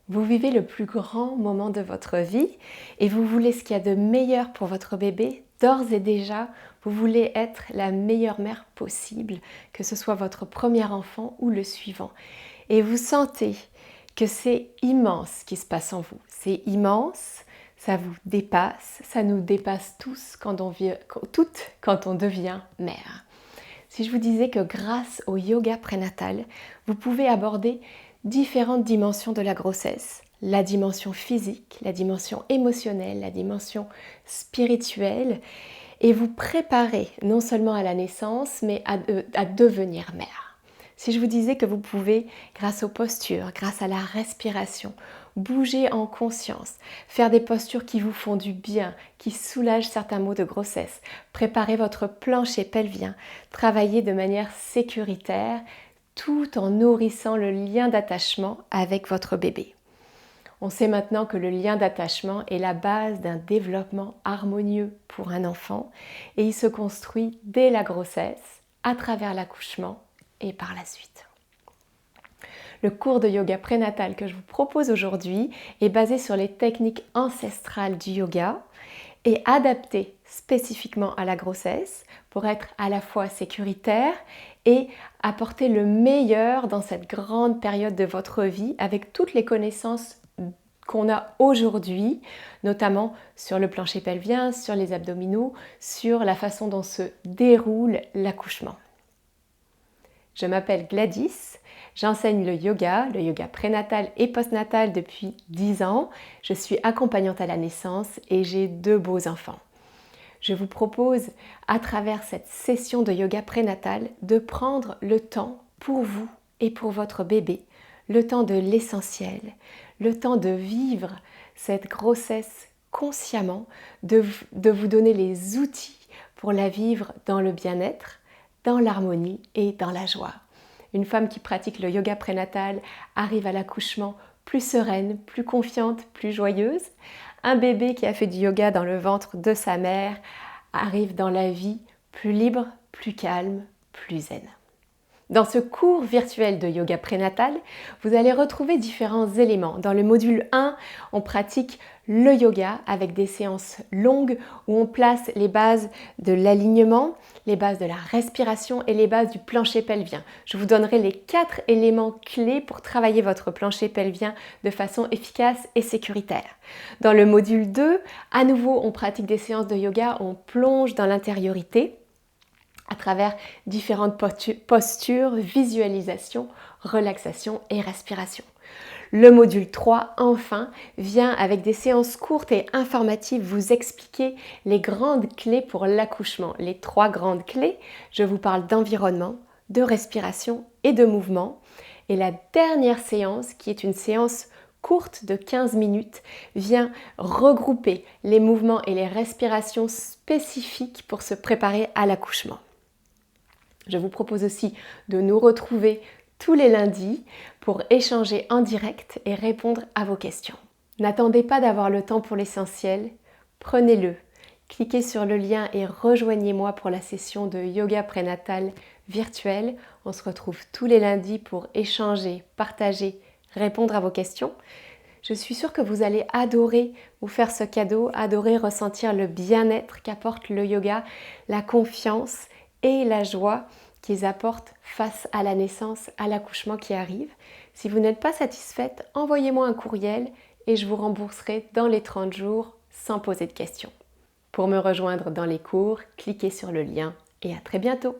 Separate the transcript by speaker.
Speaker 1: Vous vivez le plus grand moment de votre vie et vous voulez ce qu'il y a de meilleur pour votre bébé. D'ores et déjà, vous voulez être la meilleure mère possible, que ce soit votre premier enfant ou le suivant. Et vous sentez que c'est immense ce qui se passe en vous. C'est immense, ça vous dépasse, ça nous dépasse tous toutes quand on devient mère. Si je vous disais que grâce au yoga prénatal, vous pouvez aborder différentes dimensions de la grossesse, la dimension physique, la dimension émotionnelle, la dimension spirituelle, et vous préparer non seulement à la naissance, mais à devenir mère. Si je vous disais que vous pouvez, grâce aux postures, grâce à la respiration, bouger en conscience, faire des postures qui vous font du bien, qui soulagent certains maux de grossesse, préparer votre plancher pelvien, travailler de manière sécuritaire, tout en nourrissant le lien d'attachement avec votre bébé. On sait maintenant que le lien d'attachement est la base d'un développement harmonieux pour un enfant et il se construit dès la grossesse, à travers l'accouchement et par la suite. Le cours de yoga prénatal que je vous propose aujourd'hui est basé sur les techniques ancestrales du yoga et adapté spécifiquement à la grossesse pour être à la fois sécuritaire et apporter le meilleur dans cette grande période de votre vie avec toutes les connaissances qu'on a aujourd'hui, notamment sur le plancher pelvien, sur les abdominaux, sur la façon dont se déroule l'accouchement. Je m'appelle Gladys, j'enseigne le yoga prénatal et postnatal depuis 10 ans. Je suis accompagnante à la naissance et j'ai 2 beaux enfants. Je vous propose, à travers cette session de yoga prénatal, de prendre le temps pour vous et pour votre bébé, le temps de l'essentiel, le temps de vivre cette grossesse consciemment, de vous donner les outils pour la vivre dans le bien-être, dans l'harmonie et dans la joie. Une femme qui pratique le yoga prénatal arrive à l'accouchement plus sereine, plus confiante, plus joyeuse. Un bébé qui a fait du yoga dans le ventre de sa mère arrive dans la vie plus libre, plus calme, plus zen. Dans ce cours virtuel de yoga prénatal, vous allez retrouver différents éléments. Dans le module 1, on pratique le yoga avec des séances longues où on place les bases de l'alignement, les bases de la respiration et les bases du plancher pelvien. Je vous donnerai les 4 éléments clés pour travailler votre plancher pelvien de façon efficace et sécuritaire. Dans le module 2, à nouveau, on pratique des séances de yoga, on plonge dans l'intériorité à travers différentes postures, visualisation, relaxation et respiration. Le module 3, enfin, vient avec des séances courtes et informatives vous expliquer les grandes clés pour l'accouchement. Les 3 grandes clés, je vous parle d'environnement, de respiration et de mouvement. Et la dernière séance, qui est une séance courte de 15 minutes, vient regrouper les mouvements et les respirations spécifiques pour se préparer à l'accouchement. Je vous propose aussi de nous retrouver tous les lundis pour échanger en direct et répondre à vos questions. N'attendez pas d'avoir le temps pour l'essentiel, prenez-le. Cliquez sur le lien et rejoignez-moi pour la session de yoga prénatal virtuel. On se retrouve tous les lundis pour échanger, partager, répondre à vos questions. Je suis sûre que vous allez adorer vous faire ce cadeau, adorer ressentir le bien-être qu'apporte le yoga, la confiance et la joie qu'ils apportent face à la naissance, à l'accouchement qui arrive. Si vous n'êtes pas satisfaite, envoyez-moi un courriel et je vous rembourserai dans les 30 jours sans poser de questions. Pour me rejoindre dans les cours, cliquez sur le lien et à très bientôt.